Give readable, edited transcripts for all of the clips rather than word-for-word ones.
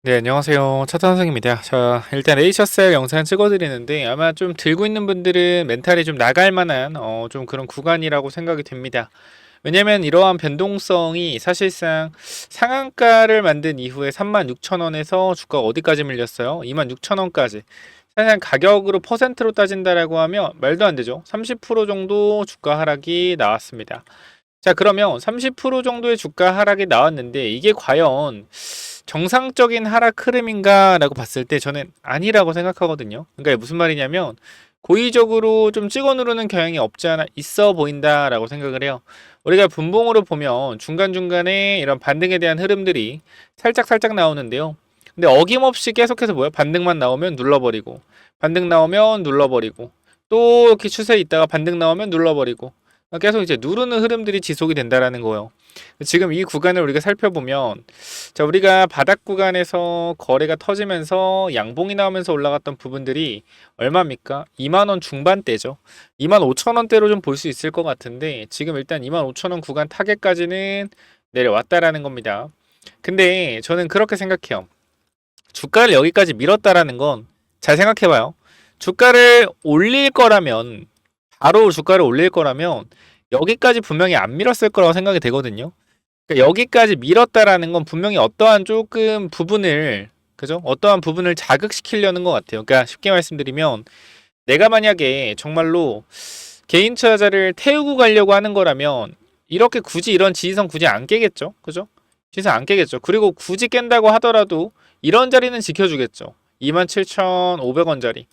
네, 안녕하세요. 차탄성입니다. 자, 일단 레이셔셀 영상 찍어드리는데 아마 좀 들고 있는 분들은 멘탈이 좀 나갈 만한 좀 그런 구간이라고 생각이 됩니다. 왜냐면 이러한 변동성이 사실상 상한가를 만든 이후에 36,000원에서 주가가 어디까지 밀렸어요? 26,000원까지. 사실상 가격으로 퍼센트로 따진다라고 하면 말도 안 되죠. 30% 정도 주가 하락이 나왔습니다. 자, 그러면 30% 정도의 주가 하락이 나왔는데 이게 과연 정상적인 하락 흐름인가라고 봤을 때 저는 아니라고 생각하거든요. 그러니까 무슨 말이냐면 고의적으로 좀 찍어 누르는 경향이 없지 않아 있어 보인다라고 생각을 해요. 우리가 분봉으로 보면 중간중간에 이런 반등에 대한 흐름들이 살짝 나오는데요. 근데 어김없이 계속해서 뭐야? 반등만 나오면 눌러버리고, 반등 나오면 눌러버리고, 또 이렇게 추세에 있다가 반등 나오면 눌러버리고, 계속 이제 누르는 흐름들이 지속이 된다라는 거예요. 지금 이 구간을 우리가 살펴보면, 자, 우리가 바닥 구간에서 거래가 터지면서 양봉이 나오면서 올라갔던 부분들이 얼마입니까? 2만원 중반대죠. 2만 5천원대로 좀 볼 수 있을 것 같은데, 지금 일단 2만 5천원 구간 타겟까지는 내려왔다라는 겁니다. 근데 저는 그렇게 생각해요. 주가를 여기까지 밀었다라는 건 잘 생각해봐요. 주가를 올릴 거라면, 바로 주가를 올릴 거라면 여기까지 분명히 안 밀었을 거라고 생각이 되거든요. 그러니까 여기까지 밀었다라는 건 분명히 어떠한 조금 부분을, 그죠? 어떠한 부분을 자극시키려는 것 같아요. 그러니까 쉽게 말씀드리면 내가 만약에 정말로 개인 투자자를 태우고 가려고 하는 거라면 이렇게 굳이 이런 지지선 굳이 안 깨겠죠? 그죠? 지지선 안 깨겠죠. 그리고 굳이 깬다고 하더라도 이런 자리는 지켜주겠죠. 27,500원짜리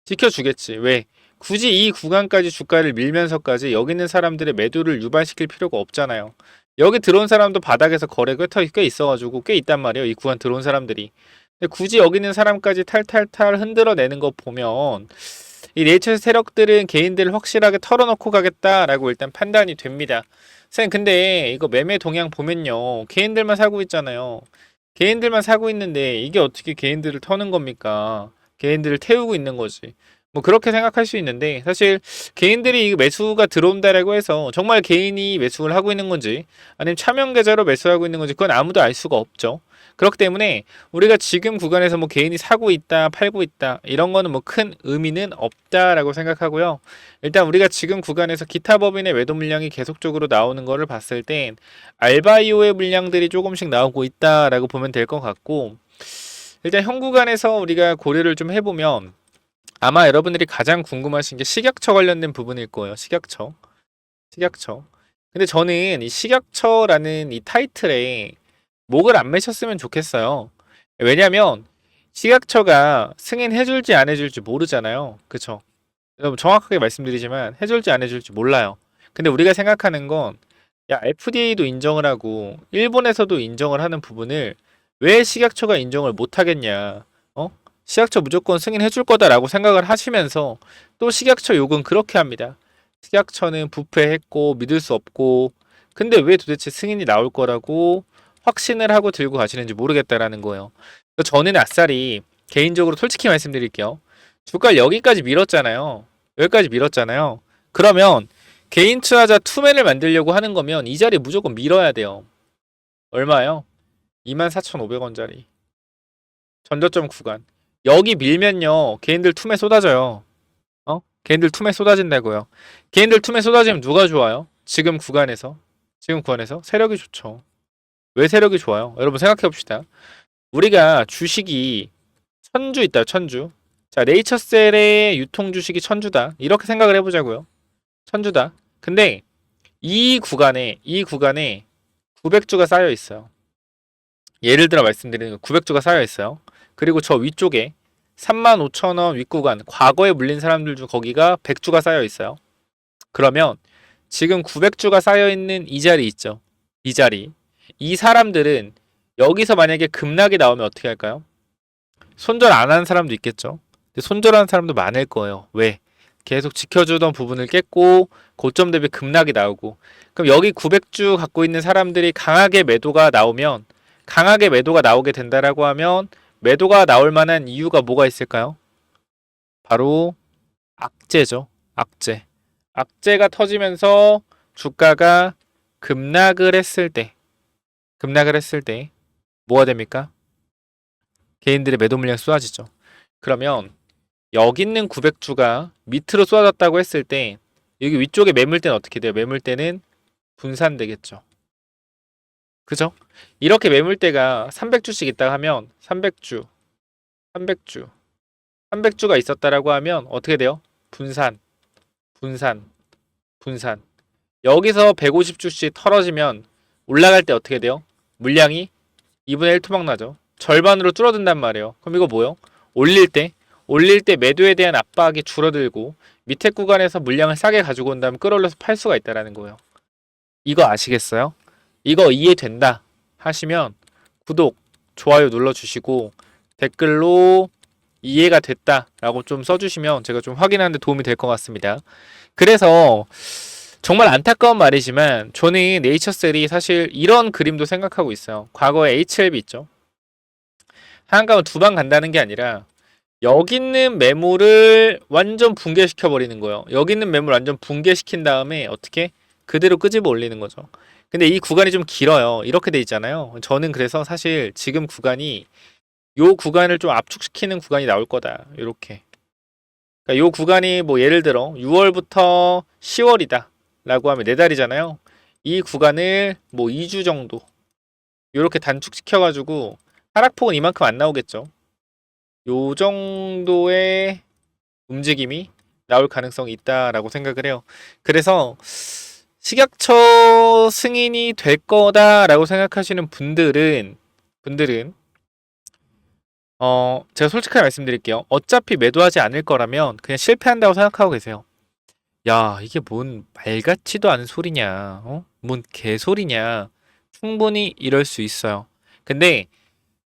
지켜주겠지. 왜? 굳이 이 구간까지 주가를 밀면서까지 여기 있는 사람들의 매도를 유발시킬 필요가 없잖아요. 여기 들어온 사람도 바닥에서 거래 꽤 있어가지고 꽤 있단 말이에요. 이 구간 들어온 사람들이. 근데 굳이 여기 있는 사람까지 탈탈탈 흔들어내는 거 보면 이 네이처 세력들은 개인들을 확실하게 털어놓고 가겠다라고 일단 판단이 됩니다. 선생님, 근데 이거 매매 동향 보면요. 개인들만 사고 있잖아요. 개인들만 사고 있는데 이게 어떻게 개인들을 터는 겁니까? 개인들을 태우고 있는 거지. 뭐 그렇게 생각할 수 있는데 사실 개인들이 매수가 들어온다라고 해서 정말 개인이 매수를 하고 있는 건지 아니면 차명 계좌로 매수하고 있는 건지 그건 아무도 알 수가 없죠. 그렇기 때문에 우리가 지금 구간에서 뭐 개인이 사고 있다, 팔고 있다 이런 거는 뭐 큰 의미는 없다라고 생각하고요. 일단 우리가 지금 구간에서 기타 법인의 매도 물량이 계속적으로 나오는 거를 봤을 땐 알바이오의 물량들이 조금씩 나오고 있다라고 보면 될 것 같고, 일단 현 구간에서 우리가 고려를 좀 해보면 아마 여러분들이 가장 궁금하신 게 식약처 관련된 부분일 거예요. 식약처. 식약처. 근데 저는 이 식약처라는 이 타이틀에 목을 안 매셨으면 좋겠어요. 왜냐면 식약처가 승인해줄지 안 해줄지 모르잖아요. 그쵸? 여러분 정확하게 말씀드리지만 해줄지 안 해줄지 몰라요. 근데 우리가 생각하는 건 야, FDA도 인정을 하고 일본에서도 인정을 하는 부분을 왜 식약처가 인정을 못 하겠냐? 어? 식약처 무조건 승인해 줄 거다라고 생각을 하시면서 또 식약처 욕은 그렇게 합니다. 식약처는 부패했고 믿을 수 없고 근데 왜 도대체 승인이 나올 거라고 확신을 하고 들고 가시는지 모르겠다라는 거예요. 그래서 저는 아싸리 개인적으로 솔직히 말씀드릴게요. 주가를 여기까지 밀었잖아요. 여기까지 밀었잖아요. 그러면 개인 투자자 투맨을 만들려고 하는 거면 이 자리 무조건 밀어야 돼요. 얼마요? 24,500원짜리. 전저점 구간. 여기 밀면요. 개인들 투매 쏟아져요. 개인들 투매 쏟아진다고요. 개인들 투매 쏟아지면 누가 좋아요? 지금 구간에서. 지금 구간에서 세력이 좋죠. 왜 세력이 좋아요? 여러분 생각해 봅시다. 우리가 주식이 천주 있다, 천주. 자, 네이처셀의 유통 주식이 천주다. 이렇게 생각을 해보자고요. 천주다. 근데 이 구간에 900주가 쌓여 있어요. 예를 들어 말씀드리는 거 900주가 쌓여 있어요. 그리고 저 위쪽에 35,000원 윗구간, 과거에 물린 사람들 중 거기가 100주가 쌓여 있어요. 그러면 지금 900주가 쌓여 있는 이 자리 있죠. 이 자리. 이 사람들은 여기서 만약에 급락이 나오면 어떻게 할까요? 손절 안 하는 사람도 있겠죠. 근데 손절하는 사람도 많을 거예요. 왜? 계속 지켜주던 부분을 깼고 고점 대비 급락이 나오고 그럼 여기 900주 갖고 있는 사람들이 강하게 매도가 나오게 된다라고 하면 매도가 나올 만한 이유가 뭐가 있을까요? 바로 악재죠. 악재. 악재가 터지면서 주가가 급락을 했을 때 뭐가 됩니까? 개인들의 매도 물량이 쏟아지죠. 그러면 여기 있는 900주가 밑으로 쏟아졌다고 했을 때 여기 위쪽에 매물대는 어떻게 돼요? 매물대는 분산되겠죠. 그죠? 이렇게 매물대가 300주씩 있다가 하면 300주, 300주, 300주가 있었다라고 하면 어떻게 돼요? 분산, 분산, 분산. 여기서 150주씩 털어지면 올라갈 때 어떻게 돼요? 물량이 2분의 1 토막 나죠. 절반으로 줄어든단 말이에요. 그럼 이거 뭐요? 올릴 때 매도에 대한 압박이 줄어들고 밑에 구간에서 물량을 싸게 가지고 온 다음 끌어올려서 팔 수가 있다라는 거예요. 이거 아시겠어요? 이거 이해된다 하시면 구독, 좋아요 눌러주시고 댓글로 이해가 됐다 라고 좀 써주시면 제가 좀 확인하는 데 도움이 될 것 같습니다. 그래서 정말 안타까운 말이지만 저는 네이처셀이 사실 이런 그림도 생각하고 있어요. 과거에 HLB 있죠. 하한가면 두 방 간다는 게 아니라 여기 있는 매물을 완전 붕괴시켜 버리는 거예요. 여기 있는 매물 완전 붕괴시킨 다음에 어떻게 그대로 끄집어 올리는 거죠. 근데 이 구간이 좀 길어요. 이렇게 돼 있잖아요. 저는 그래서 사실 지금 구간이 요 구간을 좀 압축시키는 구간이 나올 거다. 이렇게. 그러니까 요 구간이 뭐 예를 들어 6월부터 10월이다 라고 하면 4달이잖아요. 이 구간을 뭐 2주 정도 이렇게 단축시켜 가지고 하락폭은 이만큼 안 나오겠죠. 요 정도의 움직임이 나올 가능성이 있다라고 생각을 해요. 그래서 식약처 승인이 될 거다라고 생각하시는 분들은 제가 솔직하게 말씀드릴게요. 어차피 매도하지 않을 거라면 그냥 실패한다고 생각하고 계세요. 야, 이게 뭔 말 같지도 않은 소리냐? 뭔 개소리냐? 충분히 이럴 수 있어요. 근데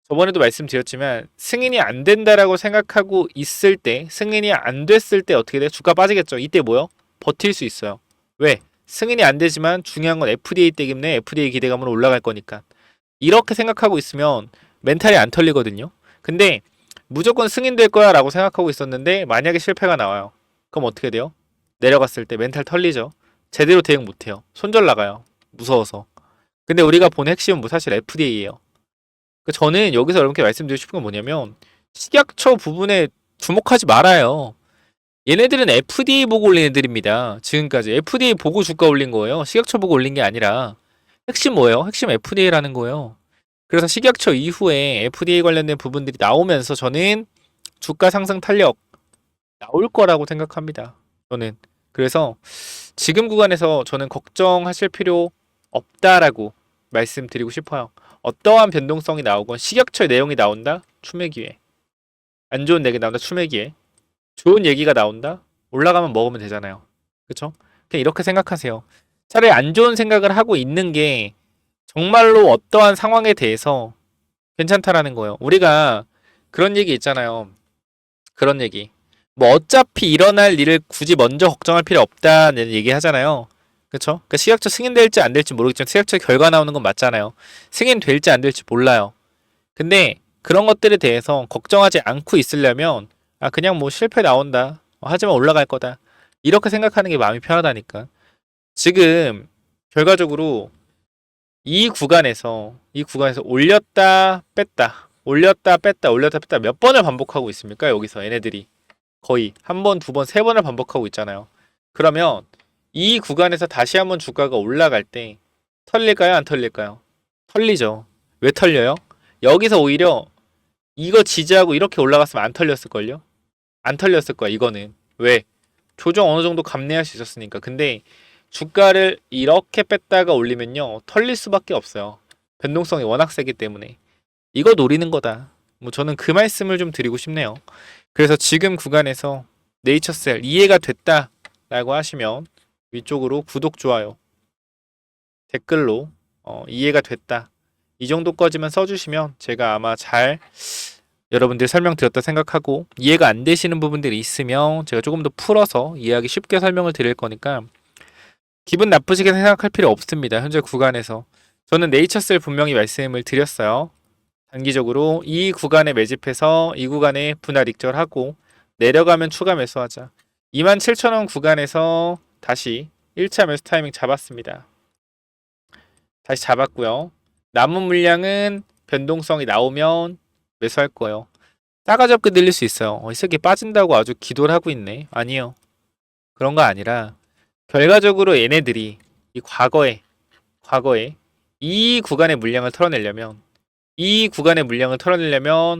저번에도 말씀드렸지만 승인이 안 된다라고 생각하고 있을 때, 승인이 안 됐을 때 어떻게 돼? 주가 빠지겠죠. 이때 뭐요? 버틸 수 있어요. 왜? 승인이 안 되지만 중요한 건 FDA 때문에 FDA 기대감으로 올라갈 거니까. 이렇게 생각하고 있으면 멘탈이 안 털리거든요. 근데 무조건 승인될 거야 라고 생각하고 있었는데 만약에 실패가 나와요. 그럼 어떻게 돼요? 내려갔을 때 멘탈 털리죠. 제대로 대응 못해요. 손절 나가요. 무서워서. 근데 우리가 본 핵심은 뭐 사실 FDA예요. 저는 여기서 여러분께 말씀드리고 싶은 건 뭐냐면 식약처 부분에 주목하지 말아요. 얘네들은 FDA 보고 올린 애들입니다. 지금까지 FDA 보고 주가 올린 거예요. 식약처 보고 올린 게 아니라. 핵심 뭐예요? 핵심 FDA라는 거예요. 그래서 식약처 이후에 FDA 관련된 부분들이 나오면서 저는 주가 상승 탄력 나올 거라고 생각합니다. 저는. 그래서 지금 구간에서 저는 걱정하실 필요 없다라고 말씀드리고 싶어요. 어떠한 변동성이 나오건 식약처의 내용이 나온다? 추매 기회. 안 좋은 얘기 나온다? 추매 기회. 좋은 얘기가 나온다? 올라가면 먹으면 되잖아요. 그쵸? 그냥 이렇게 생각하세요. 차라리 안 좋은 생각을 하고 있는 게 정말로 어떠한 상황에 대해서 괜찮다라는 거예요. 우리가 그런 얘기 있잖아요. 그런 얘기. 뭐 어차피 일어날 일을 굳이 먼저 걱정할 필요 없다는 얘기 하잖아요. 그쵸? 그러니까 식약처 승인될지 안 될지 모르겠지만 식약처 결과 나오는 건 맞잖아요. 승인될지 안 될지 몰라요. 근데 그런 것들에 대해서 걱정하지 않고 있으려면 그냥 뭐 실패 나온다. 하지만 올라갈 거다. 이렇게 생각하는 게 마음이 편하다니까. 지금 결과적으로 이 구간에서 올렸다 뺐다 올렸다 뺐다 올렸다 뺐다 몇 번을 반복하고 있습니까? 여기서 얘네들이 거의 한 번, 두 번, 세 번을 반복하고 있잖아요. 그러면 이 구간에서 다시 한번 주가가 올라갈 때 털릴까요? 안 털릴까요? 털리죠. 왜 털려요? 여기서 오히려 이거 지지하고 이렇게 올라갔으면 안 털렸을걸요? 안 털렸을 거야, 이거는. 왜? 조정 어느 정도 감내할 수 있었으니까. 근데 주가를 이렇게 뺐다가 올리면요, 털릴 수밖에 없어요. 변동성이 워낙 세기 때문에. 이거 노리는 거다. 뭐 저는 그 말씀을 좀 드리고 싶네요. 그래서 지금 구간에서 네이처셀 이해가 됐다 라고 하시면 위쪽으로 구독, 좋아요, 댓글로 이해가 됐다 이 정도까지만 써주시면 제가 아마 잘 여러분들 설명드렸다 생각하고, 이해가 안 되시는 부분들이 있으면 제가 조금 더 풀어서 이해하기 쉽게 설명을 드릴 거니까 기분 나쁘시게 생각할 필요 없습니다. 현재 구간에서 저는 네이처셀 분명히 말씀을 드렸어요. 단기적으로 이 구간에 매집해서 이 구간에 분할 익절하고 내려가면 추가 매수하자. 27,000원 구간에서 다시 1차 매수 타이밍 잡았습니다. 다시 잡았고요. 남은 물량은 변동성이 나오면 매수할 거예요. 싸가지 없게 들릴 수 있어요. 이 새끼 빠진다고 아주 기도를 하고 있네. 아니요. 그런 거 아니라 결과적으로 얘네들이 이 과거에 이 구간의 물량을 털어내려면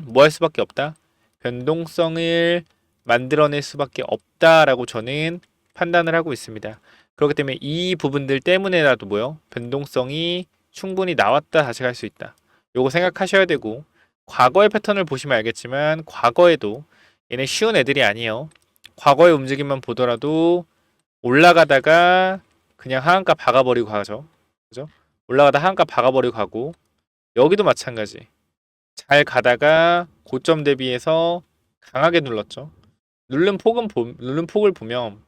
뭐 할 수밖에 없다? 변동성을 만들어낼 수밖에 없다라고 저는 판단을 하고 있습니다. 그렇기 때문에 이 부분들 때문에라도 뭐요? 변동성이 충분히 나왔다 다시 갈 수 있다. 요거 생각하셔야 되고, 과거의 패턴을 보시면 알겠지만 과거에도 얘네 쉬운 애들이 아니에요. 과거의 움직임만 보더라도 올라가다가 그냥 하한가 박아버리고 가죠. 그죠? 올라가다 하한가 박아버리고 가고, 여기도 마찬가지. 잘 가다가 고점 대비해서 강하게 눌렀죠. 누른 폭을 보면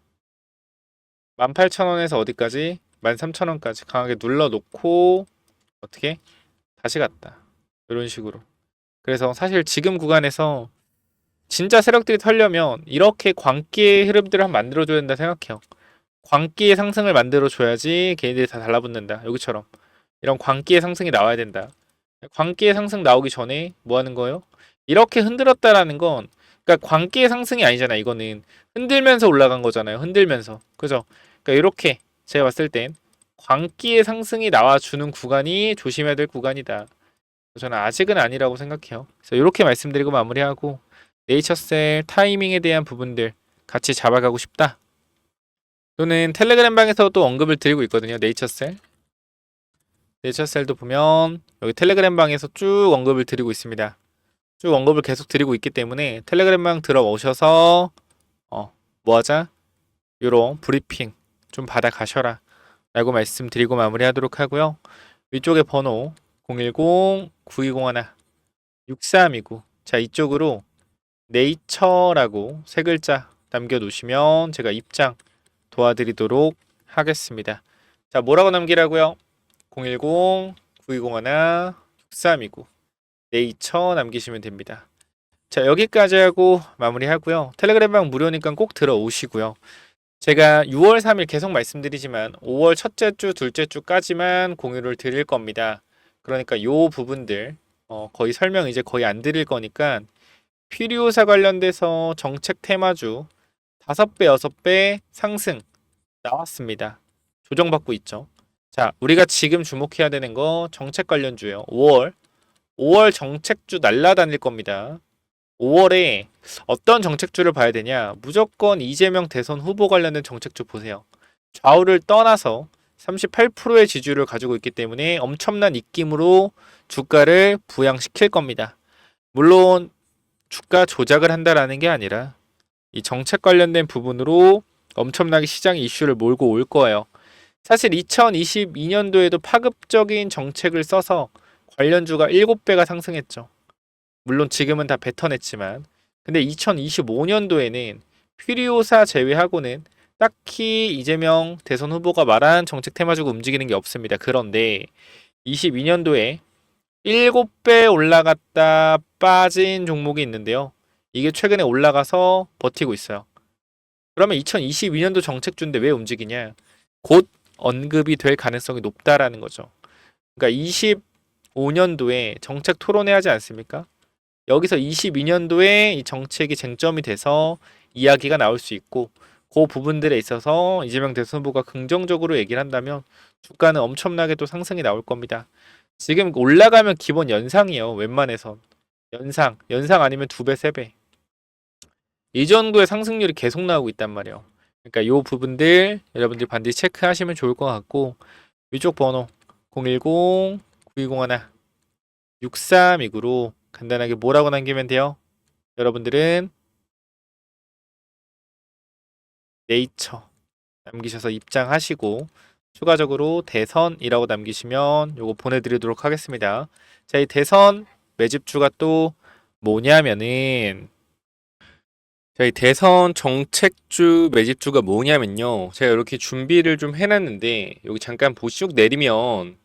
18,000원에서 어디까지? 13,000원까지 강하게 눌러놓고 어떻게? 다시 갔다. 이런 식으로. 그래서 사실 지금 구간에서 진짜 세력들이 털려면 이렇게 광기의 흐름들을 한번 만들어줘야 된다 생각해요. 광기의 상승을 만들어줘야지 걔네들이 다 달라붙는다. 여기처럼. 이런 광기의 상승이 나와야 된다. 광기의 상승 나오기 전에 뭐 하는 거예요? 이렇게 흔들었다라는 건, 그러니까 광기의 상승이 아니잖아. 이거는 흔들면서 올라간 거잖아요. 흔들면서. 그죠? 그러니까 이렇게 제가 봤을 땐 광기의 상승이 나와주는 구간이 조심해야 될 구간이다. 저는 아직은 아니라고 생각해요. 그래서 이렇게 말씀드리고 마무리하고, 네이처셀 타이밍에 대한 부분들 같이 잡아가고 싶다. 또는 텔레그램 방에서도 언급을 드리고 있거든요. 네이처셀도 보면 여기 텔레그램 방에서 쭉 언급을 드리고 있습니다. 쭉 언급을 계속 드리고 있기 때문에 텔레그램 방 들어오셔서 뭐하자? 요런 브리핑 좀 받아 가셔라 라고 말씀드리고 마무리하도록 하고요. 위쪽에 번호 010-9201-6329. 자, 이쪽으로 네이처라고 세 글자 남겨놓으시면 제가 입장 도와드리도록 하겠습니다. 자, 뭐라고 남기라고요? 010-9201-6329 네이처 남기시면 됩니다. 자, 여기까지 하고 마무리하고요. 텔레그램방 무료니까 꼭 들어오시고요. 제가 6월 3일 계속 말씀드리지만 5월 첫째 주, 둘째 주까지만 공유를 드릴 겁니다. 그러니까 요 부분들 거의 설명 이제 거의 안 드릴 거니까, 필요사 관련돼서 정책 테마주 5배, 6배 상승 나왔습니다. 조정받고 있죠. 자, 우리가 지금 주목해야 되는 거 정책 관련주예요. 5월 정책주 날라다닐 겁니다. 5월에 어떤 정책주를 봐야 되냐? 무조건 이재명 대선 후보 관련된 정책주 보세요. 좌우를 떠나서 38%의 지지율을 가지고 있기 때문에 엄청난 입김으로 주가를 부양시킬 겁니다. 물론 주가 조작을 한다라는 게 아니라 이 정책 관련된 부분으로 엄청나게 시장 이슈를 몰고 올 거예요. 사실 2022년도에도 파급적인 정책을 써서 관련주가 7배가 상승했죠. 물론 지금은 다 뱉어냈지만, 근데 2025년도에는 퓨리오사 제외하고는 딱히 이재명 대선 후보가 말한 정책 테마주가 움직이는 게 없습니다. 그런데 22년도에 7배 올라갔다 빠진 종목이 있는데요. 이게 최근에 올라가서 버티고 있어요. 그러면 2022년도 정책주인데 왜 움직이냐? 곧 언급이 될 가능성이 높다라는 거죠. 그러니까 25년도에 정책 토론회 하지 않습니까? 여기서 22년도에 이 정책이 쟁점이 돼서 이야기가 나올 수 있고, 그 부분들에 있어서 이재명 대선 후보가 긍정적으로 얘기를 한다면 주가는 엄청나게 또 상승이 나올 겁니다. 지금 올라가면 기본 연상이에요. 웬만해선 연상 아니면 2배, 3배. 이 정도의 상승률이 계속 나오고 있단 말이에요. 그러니까 이 부분들 여러분들 반드시 체크하시면 좋을 것 같고, 위쪽 번호 010-9201-6329로 간단하게 뭐라고 남기면 돼요? 여러분들은 네이처 남기셔서 입장하시고, 추가적으로 대선이라고 남기시면 요거 보내드리도록 하겠습니다. 자, 이 대선 매집주가 또 뭐냐면은, 저희 대선 정책주 매집주가 뭐냐면요. 제가 이렇게 준비를 좀 해놨는데 여기 잠깐 보시쭉 내리면,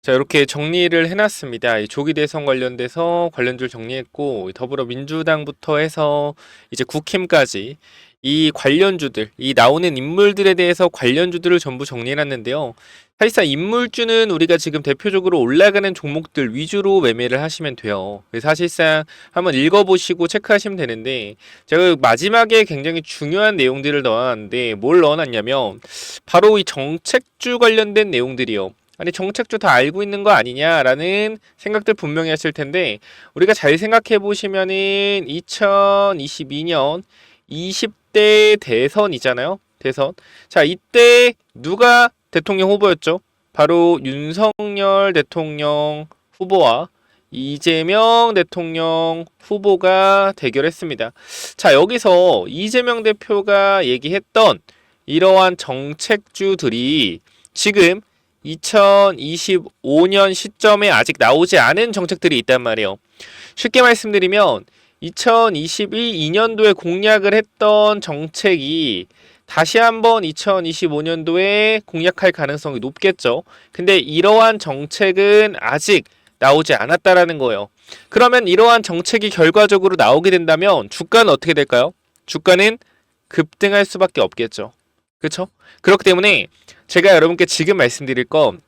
자, 이렇게 정리를 해놨습니다. 이 조기 대선 관련돼서 관련주를 정리했고, 더불어민주당부터 해서 이제 국힘까지 이 관련주들, 이 나오는 인물들에 대해서 관련주들을 전부 정리해놨는데요. 사실상 인물주는 우리가 지금 대표적으로 올라가는 종목들 위주로 매매를 하시면 돼요. 그래서 사실상 한번 읽어보시고 체크하시면 되는데, 제가 마지막에 굉장히 중요한 내용들을 넣어놨는데 뭘 넣어놨냐면 바로 이 정책주 관련된 내용들이요. 아니 정책주 다 알고 있는 거 아니냐라는 생각들 분명히 하실 텐데, 우리가 잘 생각해 보시면은 2022년 20대 대선이잖아요. 대선. 자, 이때 누가 대통령 후보였죠? 바로 윤석열 대통령 후보와 이재명 대통령 후보가 대결했습니다. 자, 여기서 이재명 대표가 얘기했던 이러한 정책주들이 지금 2025년 시점에 아직 나오지 않은 정책들이 있단 말이에요. 쉽게 말씀드리면 2022년도에 공약을 했던 정책이 다시 한번 2025년도에 공약할 가능성이 높겠죠. 근데 이러한 정책은 아직 나오지 않았다라는 거예요. 그러면 이러한 정책이 결과적으로 나오게 된다면 주가는 어떻게 될까요? 주가는 급등할 수밖에 없겠죠. 그렇죠? 그렇기 때문에 제가 여러분께 지금 말씀드릴 건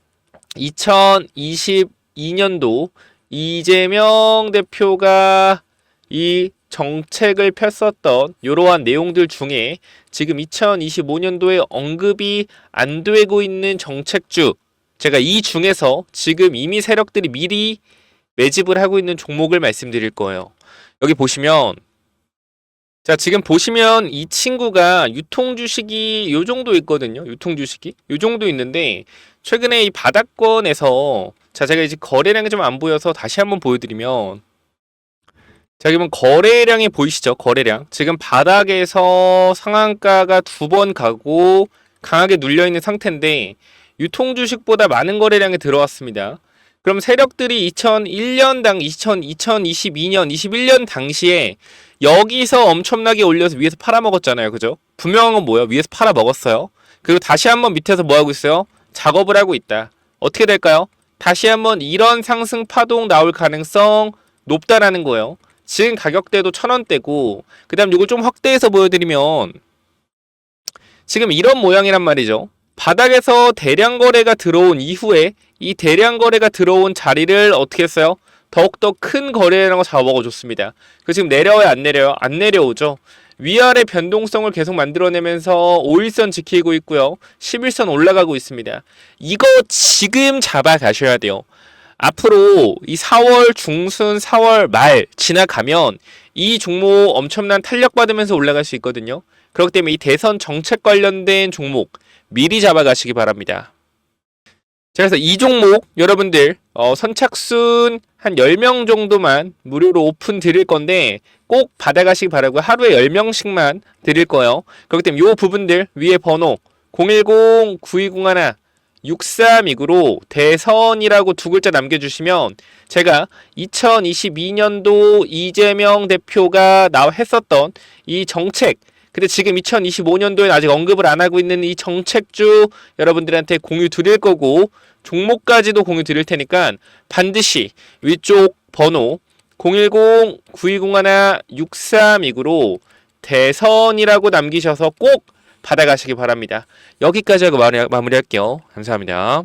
2022년도 이재명 대표가 이 정책을 폈었던 이러한 내용들 중에 지금 2025년도에 언급이 안 되고 있는 정책주, 제가 이 중에서 지금 이미 세력들이 미리 매집을 하고 있는 종목을 말씀드릴 거예요. 여기 보시면, 자, 지금 보시면 이 친구가 유통주식이 요 정도 있거든요. 유통주식이 요 정도 있는데 최근에 이 바닥권에서, 자, 제가 이제 거래량이 좀 안 보여서 다시 한번 보여드리면, 자, 그러면 거래량이 보이시죠? 거래량. 지금 바닥에서 상한가가 2번 가고 강하게 눌려있는 상태인데 유통주식보다 많은 거래량이 들어왔습니다. 그럼 세력들이 2022년, 21년 당시에 여기서 엄청나게 올려서 위에서 팔아먹었잖아요. 그죠? 분명한 건 뭐예요? 위에서 팔아먹었어요. 그리고 다시 한번 밑에서 뭐 하고 있어요? 작업을 하고 있다. 어떻게 될까요? 다시 한번 이런 상승 파동 나올 가능성 높다라는 거예요. 지금 가격대도 1,000원대고, 그 다음 이걸 좀 확대해서 보여드리면 지금 이런 모양이란 말이죠. 바닥에서 대량 거래가 들어온 이후에 이 대량 거래가 들어온 자리를 어떻게 했어요? 더욱더 큰 거래량으로 잡아먹어줬습니다. 그 지금 내려와요? 안 내려요? 안 내려오죠. 위아래 변동성을 계속 만들어내면서 5일선 지키고 있고요. 11선 올라가고 있습니다. 이거 지금 잡아가셔야 돼요. 앞으로 이 4월 중순, 4월 말 지나가면 이 종목 엄청난 탄력받으면서 올라갈 수 있거든요. 그렇기 때문에 이 대선 정책 관련된 종목 미리 잡아가시기 바랍니다. 자, 그래서 이 종목 여러분들 선착순 한 10명 정도만 무료로 오픈 드릴 건데 꼭 받아가시기 바라고, 하루에 10명씩만 드릴 거예요. 그렇기 때문에 이 부분들 위에 번호 010-9201 6329로 대선이라고 2글자 남겨주시면 제가 2022년도 이재명 대표가 했었던 이 정책, 근데 지금 2025년도에 아직 언급을 안 하고 있는 이 정책주 여러분들한테 공유 드릴 거고 종목까지도 공유 드릴 테니까 반드시 위쪽 번호 010-9201-6329로 대선이라고 남기셔서 꼭 받아가시기 바랍니다. 여기까지 하고 마무리할게요. 감사합니다.